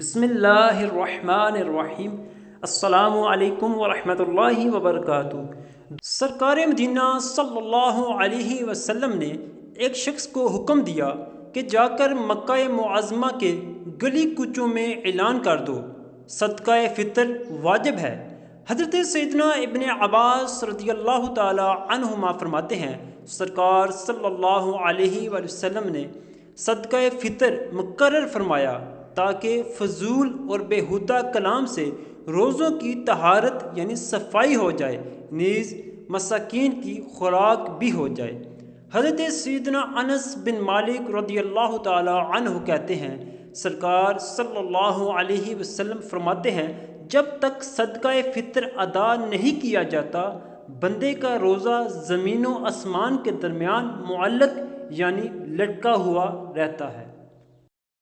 بسم اللہ الرحمن الرحیم۔ السلام علیکم ورحمۃ اللہ وبرکاتہ۔ سرکار مدینہ صلی اللہ علیہ وسلم نے ایک شخص کو حکم دیا کہ جا کر مکہ معظمہ کے گلی کوچوں میں اعلان کر دو، صدقہ فطر واجب ہے۔ حضرت سیدنا ابن عباس رضی اللہ تعالی عنہما فرماتے ہیں، سرکار صلی اللہ علیہ وآلہ وسلم نے صدقہ فطر مقرر فرمایا تاکہ فضول اور بیہودہ کلام سے روزوں کی طہارت یعنی صفائی ہو جائے، نیز مساکین کی خوراک بھی ہو جائے۔ حضرت سیدنا انس بن مالک رضی اللہ تعالی عنہ کہتے ہیں، سرکار صلی اللہ علیہ وسلم فرماتے ہیں، جب تک صدقہ فطر ادا نہیں کیا جاتا بندے کا روزہ زمین و آسمان کے درمیان معلق یعنی لٹکا ہوا رہتا ہے۔